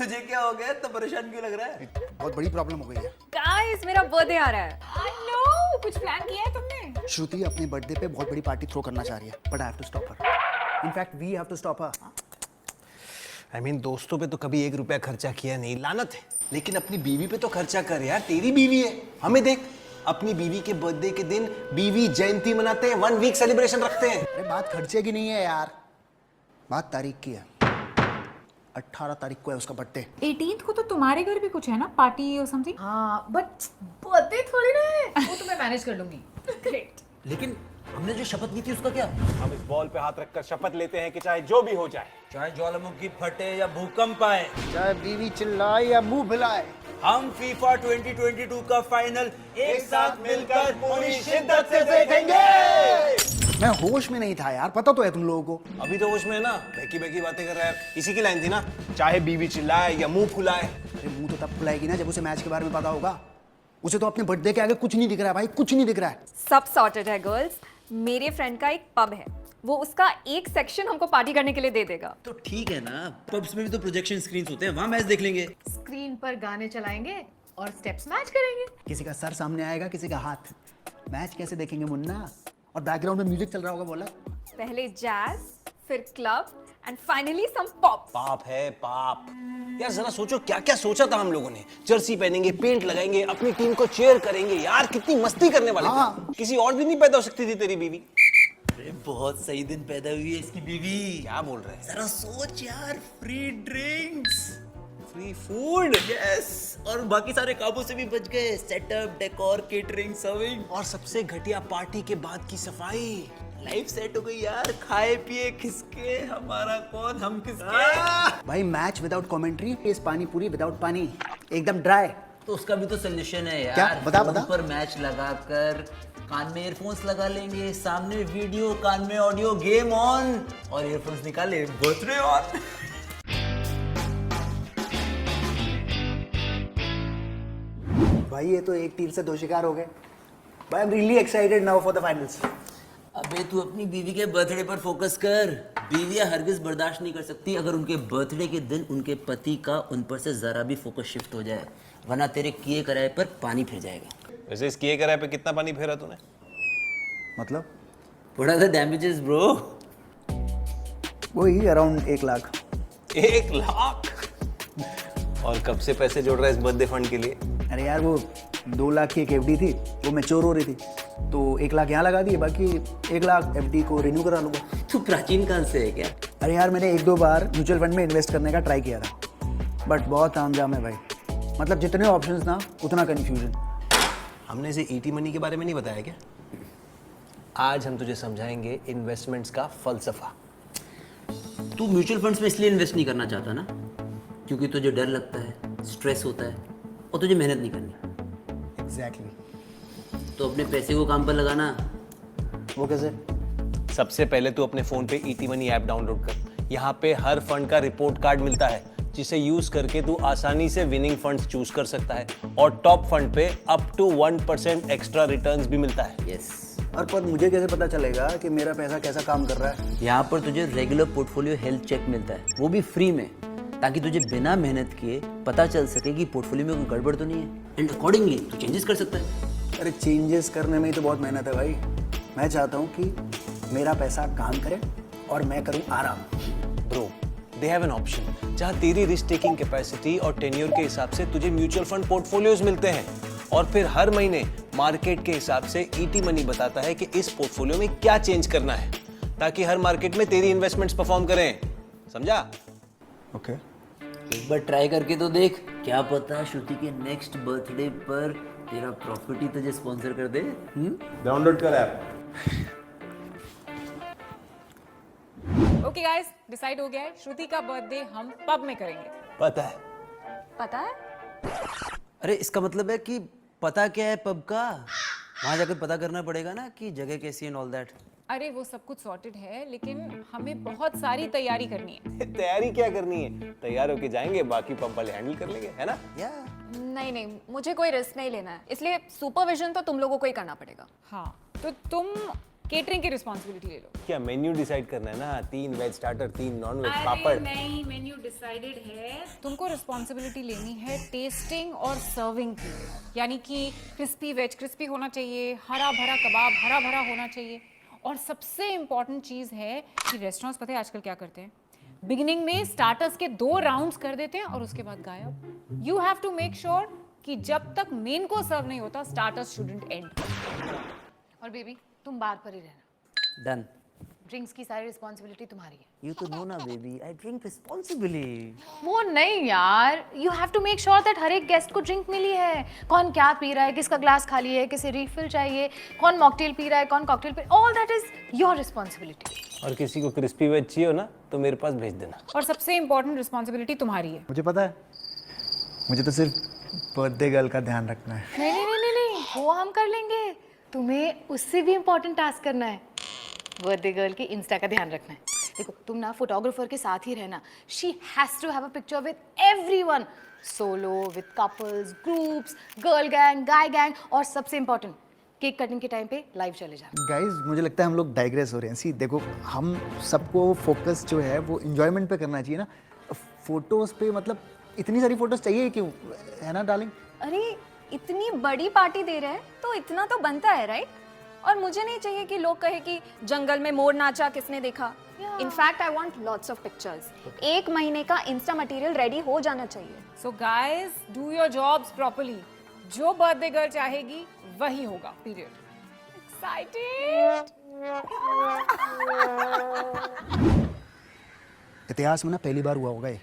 तुझे क्या हो गया? तो परेशान क्यों लग रहा है? बहुत बड़ी प्रॉब्लम हो गई है। गाइस मेरा बर्थडे आ रहा है। आई नो, कुछ प्लान किया है तुमने? श्रुति अपने बर्थडे पे बहुत बड़ी पार्टी थ्रो करना चाह रही है, but I have to stop her. In fact we have to stop her. I mean, दोस्तों पे तो कभी 1 रुपया खर्चा किया नहीं, लानत है। लेकिन अपनी बीवी पे तो खर्चा कर यार, तेरी बीवी है। हमें देख, अपनी बीवी के बर्थडे के दिन बीवी जयंती मनाते हैं, 1 वीक सेलिब्रेशन रखते हैं। अरे बात खर्चे की नहीं है यार, बात तारीख की है। 18 तारीख को है उसका बर्थडे। 18th को तो तुम्हारे घर भी कुछ है ना, पार्टी और समथिंग? हाँ, बट बर्थडे थोड़ी ना है। वो तो मैं मैनेज कर लूंगी। ग्रेट। लेकिन हमने जो शपथ ली थी उसका क्या? हम इस बॉल पे हाथ रखकर शपथ लेते हैं कि चाहे जो भी हो जाए, चाहे ज्वालामुखी फटे या भूकंप आए, चाहे बीवी चिल्लाए या मुंह भिलाए, हम फीफा 2022 का फाइनल एक साथ मिलकर पूरी शिद्दत से देखेंगे। मैं होश में नहीं था यार, पता तो है तुम लोगों को। अभी तो होश में है ना, बहकी बहकी बातें कर रहा है। इसी की लाइन थी ना, चाहे बीवी चिल्लाए या मुंह फुलाए। अरे मुंह तो तब खुलाएगी ना जब उसे मैच के बारे में पता होगा। उसे तो अपने बर्थडे के आगे कुछ नहीं दिख रहा है भाई, कुछ नहीं दिख रहा है। सब सॉर्टेड है गर्ल्स। मेरे फ्रेंड का एक पब है, वो उसका एक सेक्शन हमको पार्टी करने के लिए दे देगा। तो ठीक है ना, पब्स में भी तो प्रोजेक्शन स्क्रीन्स होते हैं, वहां मैच देख लेंगे। स्क्रीन पर गाने चलाएंगे और स्टेप्स मैच करेंगे। किसी का सर सामने आएगा, किसी का हाथ। मैच कैसे देखेंगे मुन्ना? और बैकग्राउंड में म्यूजिक चल रहा होगा बोला। पहले जैज, फिर club and finally some pop. पाप है पाप। यार जरा सोचो क्या क्या सोचा था हम लोगों ने। जर्सी पहनेंगे, पेंट लगाएंगे, अपनी टीम को चेयर करेंगे। यार कितनी मस्ती करने वाले थे। किसी और दिन नहीं पैदा हो सकती थी तेरी बीवी। अरे बहुत सही दिन पैदा हुई है इसकी बीवी। क्या बोल रहे हैं? जरा सोच यार, free drinks, free food, yes, और बाकी सारे काबू से भी बच गए। सेटअप, डेकोर, केटरिंग, सर्विंग, और सबसे घटिया पार्टी के बाद की सफाई। लाइफ सेट हो गई यार। खाए पिए किसके, हमारा कौन, हम किसके। भाई मैच विदाउट कमेंट्री इज पानी पूरी विदाउट पानी, एकदम ड्राई। तो उसका भी तो सोल्यूशन है यार। क्या? बता, फोन बता। पर मैच लगाकर कान में ईयरफोन्स लगा लेंगे, सामने वीडियो, कान में ऑडियो, गेम ऑन, और ईयरफोन्स निकाले, बर्थडे ऑन। भाई ये तो एक तीर से दो शिकार हो गए। भाई I am really excited now for the finals. अबे तू अपनी बीवी के बर्थडे पर फोकस कर। बीवियां हरगिज बर्दाश्त नहीं कर सकती अगर उनके बर्थडे के दिन उनके पति का उन पर से जरा भी फोकस शिफ्ट हो जाए, वरना तेरे किए कराए पर पानी फिर जाएगा। वैसे इस किए कराए पे कितना पानी फेरा तूने? मतलब what are the damages bro? वही अराउंड 1 लाख। 1 लाख? और कब से पैसे जोड़ रहा है इस बर्थडे फंड के लिए? अरे यार वो 2 लाख की एक एफडी थी, वो मैच्योर हो रही थी, तो 1 लाख यहाँ लगा दिए, बाकी 1 लाख एफडी को रिन्यू करा लूंगा। तू प्राचीन काल से है क्या? अरे यार मैंने 1-2 बार म्यूचुअल फंड में इन्वेस्ट करने का ट्राई किया था, बट बहुत तामझाम है भाई। मतलब जितने ऑप्शंस ना उतना कन्फ्यूजन। हमने इसे ईटी मनी के बारे में नहीं बताया क्या? आज हम तुझे समझाएंगे इन्वेस्टमेंट्स का फलसफा। तू म्यूचुअल फंड्स में इसलिए इन्वेस्ट नहीं करना चाहता ना क्योंकि तुझे डर लगता है, स्ट्रेस होता है, और तुझे मेहनत नहीं करनी। एग्जैक्टली। तो अपने पैसे को काम पर लगाना। वो कैसे? सबसे पहले तू अपने फोन पे ईटी मनी ऐप डाउनलोड कर। यहाँ पे हर फंड का रिपोर्ट कार्ड मिलता है, जिसे यूज करके तू आसानी से विनिंग फंड्स चूज कर सकता है, और टॉप फंड पे अप टू 1% एक्स्ट्रा रिटर्न्स भी मिलता है। यस। और पर मुझे कैसे पता चलेगा कि मेरा पैसा कैसा काम कर रहा है? यहाँ पर तुझे रेगुलर पोर्टफोलियो हेल्थ चेक मिलता है, वो भी फ्री में, ताकि तुझे बिना मेहनत किए पता चल सके कि पोर्टफोलियो में कोई गड़बड़ तो नहीं है, एंड अकॉर्डिंगली तू चेंजेस कर सकता है। अरे चेंजेस करने में ही तो बहुत मेहनत है भाई। मैं चाहता हूँ कि मेरा पैसा काम करे और मैं करूँ आराम। Bro, they have an option जहाँ तेरी रिस्क टेकिंग कैपेसिटी और टेन्योर के हिसाब से तुझे म्यूचुअल फंड पोर्टफोलियोज मिलते हैं, और फिर हर महीने मार्केट के हिसाब से ईटी मनी बताता है कि इस पोर्टफोलियो में क्या चेंज करना है, ताकि हर मार्केट में तेरी इन्वेस्टमेंट्स परफॉर्म करें। समझा? ओके। एक बार ट्राई करके तो देख, क्या पता श्रुति के नेक्स्ट बर्थडे पर तेरा प्रॉफिट ही तुझे स्पॉन्सर कर दे। डाउनलोड कर ऐप। ओके गाइस, डिसाइड हो गया है, श्रुति का बर्थडे हम पब में करेंगे। पता है। पता है? अरे इसका मतलब है कि पता क्या है पब का? वहां जाकर पता करना पड़ेगा ना कि जगह कैसी है, ऑल दैट। अरे वो सब कुछ सॉर्टेड है, लेकिन हमें बहुत सारी तैयारी करनी है। तैयारी क्या करनी है? तैयार होके जाएंगे, बाकी पंप वाले हैंडल कर लेंगे, है ना? नहीं नहीं, मुझे कोई रिस्क नहीं लेना है, इसलिए सुपरविजन तो तुम लोगों को ही करना पड़ेगा। हाँ, तो तुम केटरिंग की रिस्पॉन्सिबिलिटी ले लो। क्या मेन्यू डिसाइड करना है ना, 3 वेज स्टार्टर 3 नॉन वेज पापड़। नहीं, मेन्यू डिसाइडेड है। तुमको रिस्पॉन्सिबिलिटी लेनी है टेस्टिंग और सर्विंग की, यानी कि क्रिस्पी वेज क्रिस्पी होना चाहिए, हरा भरा कबाब हरा भरा होना चाहिए। और सबसे इम्पॉर्टेंट चीज़ है कि रेस्टोरेंट्स पता है आजकल क्या करते हैं, बिगिनिंग में स्टार्टर्स के 2 राउंड्स कर देते हैं और उसके बाद गायब। You have to make sure कि जब तक मेन को सर्व नहीं होता स्टार्टर्स शुडंट एंड। और बेबी तुम बार पर ही रहना, डन। ड्रिंक्स की सारी रिस्पॉन्सिबिलिटी तुम्हारी है। यू तो नो ना बेबी, आई ड्रिंक रिस्पॉन्सिबली। वो नहीं यार, you have to make sure that हर एक गेस्ट को ड्रिंक मिली है। कौन क्या पी रहा है, किसका ग्लास खाली है, किसे रिफिल चाहिए, कौन मॉकटेल पी रहा है, कौन cocktail P, all that is your responsibility. और किसी को क्रिस्पी वेज चाहिए हो ना तो मेरे पास भेज देना। और सबसे इम्पोर्टेंट रिस्पॉन्सिबिलिटी तुम्हारी है। मुझे पता है, मुझे तो सिर्फ बर्थडे गर्ल का ध्यान रखना है। नहीं नहीं नहीं नहीं नहीं, वो हम कर लेंगे। तुम्हें उससे भी इम्पोर्टेंट टास्क करना है, बर्थडे गर्ल की इंस्टा का ध्यान रखना है। देखो तुम ना फोटोग्राफर के साथ ही रहना। She has to have a picture with everyone, solo, with couples, groups, girl gang, guy gang, और सबसे इम्पोर्टेंट केक कटिंग के टाइम पे लाइव चले जाना। गाइस मुझे लगता है हम लोग डाइग्रेस हो रहे हैं। सी देखो, हम सबको फोकस जो है वो एंजॉयमेंट पे करना चाहिए ना, फोटोज पे। मतलब इतनी सारी फोटोज चाहिए क्यों, है ना डार्लिंग? अरे इतनी बड़ी पार्टी दे रहे हैं तो इतना तो बनता है, राइट? और मुझे नहीं चाहिए कि लोग कहे कि जंगल में मोर नाचा किसने देखा। In fact I want lots of pictures. 1 महीने का इंस्टा मटेरियल रेडी हो जाना चाहिए। So guys do your jobs properly. जो बर्थडे गर्ल चाहेगी वही होगा, पीरियड। एक्साइटेड। इतिहास में ना पहली बार हुआ होगा ये,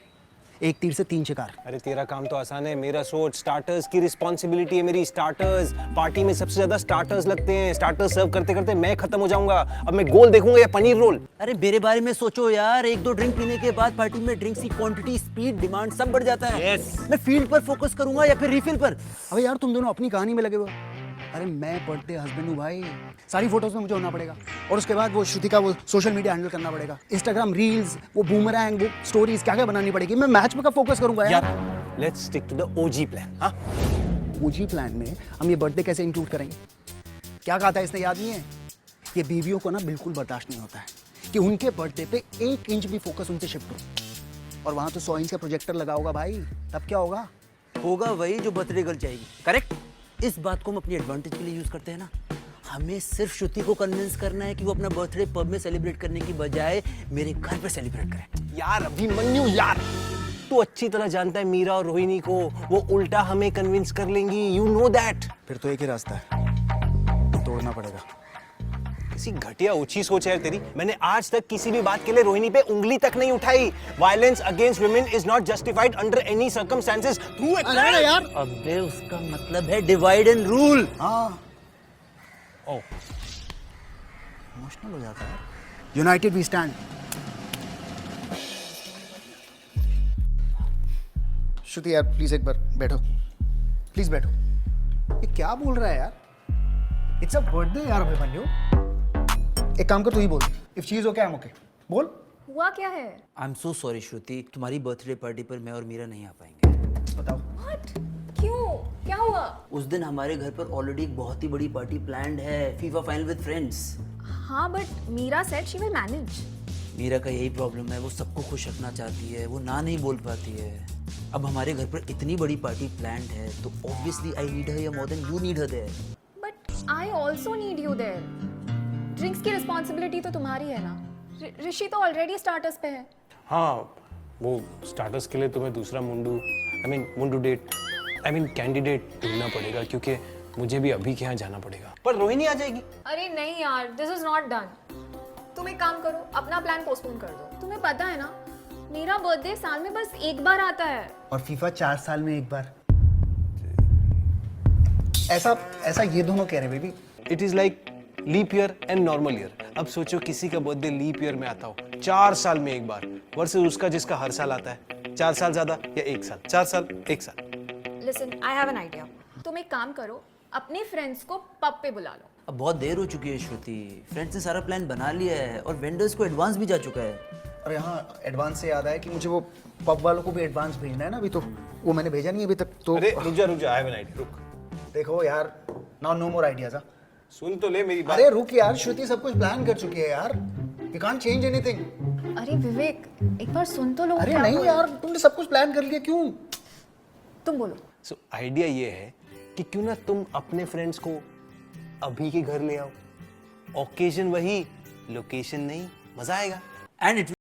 एक तीर से 3 शिकार। अरे तेरा काम तो आसान है, मेरा सोच। स्टार्टर्स की रिस्पॉन्सिबिलिटी है मेरी। स्टार्टर्स पार्टी में सबसे ज्यादा स्टार्टर्स लगते हैं। स्टार्टर्स सर्व करते करते मैं खत्म हो जाऊंगा। अब मैं गोल देखूंगा या पनीर रोल। अरे मेरे बारे में सोचो यार, 1-2 ड्रिंक पीने के बाद पार्टी में ड्रिंक्स की क्वांटिटी, स्पीड, डिमांड सब बढ़ जाता है। मैं फील्ड पर फोकस करूंगा या फिर रिफिल पर? अबे यार तुम दोनों अपनी कहानी में लगे हुए हो। अरे मैं बर्थडे हस्बैंड हूँ भाई, सारी फोटोज में मुझे होना पड़ेगा। और उसके बाद वो श्रुति का वो सोशल मीडिया हैंडल करना पड़ेगा, इंस्टाग्राम रील्स, वो बूमरैंग, वो स्टोरीज क्या क्या बनानी पड़ेगी। मैं मैच में कब फोकस करूंगा यार? Let's stick to the OG plan. हाँ, ओजी प्लान में हम ये बर्थडे कैसे इंक्लूड करेंगे? क्या कहा था इसने, याद नहीं है? ये बीवियों को ना बिल्कुल बर्दाश्त नहीं होता है कि उनके बर्थडे पे 1 इंच भी फोकस उनसे शिफ्ट हो। और वहां तो 100 इंच का प्रोजेक्टर लगा होगा भाई, तब क्या होगा? होगा वही जो बर्थडे गर्ल चाहेगी। करेक्ट। इस बात को हम अपनी एडवांटेज के लिए यूज करते हैं ना। हमें सिर्फ श्रुति को कन्विंस करना है कि वो अपना बर्थडे पब में सेलिब्रेट करने की बजाय मेरे घर पे सेलिब्रेट करे। यार अभिमन्यु यार, तू अच्छी तरह जानता है मीरा और रोहिणी को, वो उल्टा हमें कन्विंस कर लेंगी। You know that. फिर तो एक ही रास्ता है, तोड़ना पड़ेगा। किसी घटिया ऊंची सोच है तेरी। मैंने आज तक किसी भी बात के लिए रोहिणी पे उंगली तक नहीं उठाई। Violence against women is not justified under any circumstances. तू एक यार, अबे उसका मतलब है डिवाइड एंड रूल। हाँ ओह, इमोशनल हो जाता है। United we stand. श्रुति यार प्लीज एक बार बैठो, प्लीज बैठो। ये क्या बोल रहा है यार? इट्स अ बर्थडे यार अभिमन्यु। एक काम कर, तू ही बोल। If she is okay I am okay. बोल। हुआ क्या है? आई एम सो सॉरी श्रुति, तुम्हारी बर्थडे पार्टी पर मैं और मीरा नहीं आ पाएंगे। बताओ। What? क्यों? क्या हुआ? उस दिन हमारे घर पर ऑलरेडी एक बहुत ही बड़ी पार्टी प्लान्ड है, फीफा फाइनल विद फ्रेंड्स। हाँ but Meera said she will manage. Meera का यही प्रॉब्लम है, वो सबको खुश रखना चाहती है, वो ना नहीं बोल पाती है। अब हमारे घर पर इतनी बड़ी पार्टी प्लान्ड है तो obviously I need her more than you need her there. But I also need you there. Drinks की रिस्पॉन्सिबिलिटी तो तुम्हारी है ना। ऋषि तो ऑलरेडी स्टार्टर्स पे है। हाँ, वो स्टार्टर्स के लिए तुम्हें दूसरा कैंडिडेट ढूंढना पड़ेगा, क्योंकि मुझे भी अभी के यहाँ जाना पड़ेगा। पर रोहिणी आ जाएगी। अरे नहीं यार, दिस इज नॉट डन। तुम एक काम करो, अपना प्लान पोस्टपोन कर दो। तुम्हें पता है ना, मेरा बर्थडे साल में बस एक बार आता है। और फीफा 4 साल में एक बार। ऐसा ये दोनों कह रहे baby. It is like leap year and normal year. अब सोचो किसी का बर्थडे लीप ईयर में आता हो 4 साल में एक बार, वर्सेस उसका जिसका हर साल आता है। 4 साल ज्यादा या 1 साल? 4 साल 1 साल। Listen, I have an idea. तुम एक काम करो, अपने फ्रेंड्स को पब पे बुला लो। अब बहुत देर हो चुकी है श्रुति, फ्रेंड्स ने सारा प्लान बना लिया है और वेंडर्स को एडवांस भी जा चुका है। और यहाँ एडवांस से याद आया कि मुझे वो पब वालों को भी एडवांस भेजना है ना अभी, तो वो मैंने भेजा नहीं अभी तक। तो अरे रुक जा, आई हैव एन आइडिया। रुक, देखो यार, नाउ नो मोर आइडियाज। सुन तो ले मेरी बात। अरे रुक यार, श्रुति सब कुछ प्लान कर चुकी है यार, वी कांट चेंज एनीथिंग। अरे विवेक, एक बार सुन तो लो। अरे क्या नहीं बोल- यार, तुमने सब कुछ प्लान कर लिया, क्यों? तुम बोलो। सो आइडिया ये है कि क्यों ना तुम अपने फ्रेंड्स को अभी के घर ले आओ। ओकेजन वही, लोकेशन नहीं, मजा आएगा। And it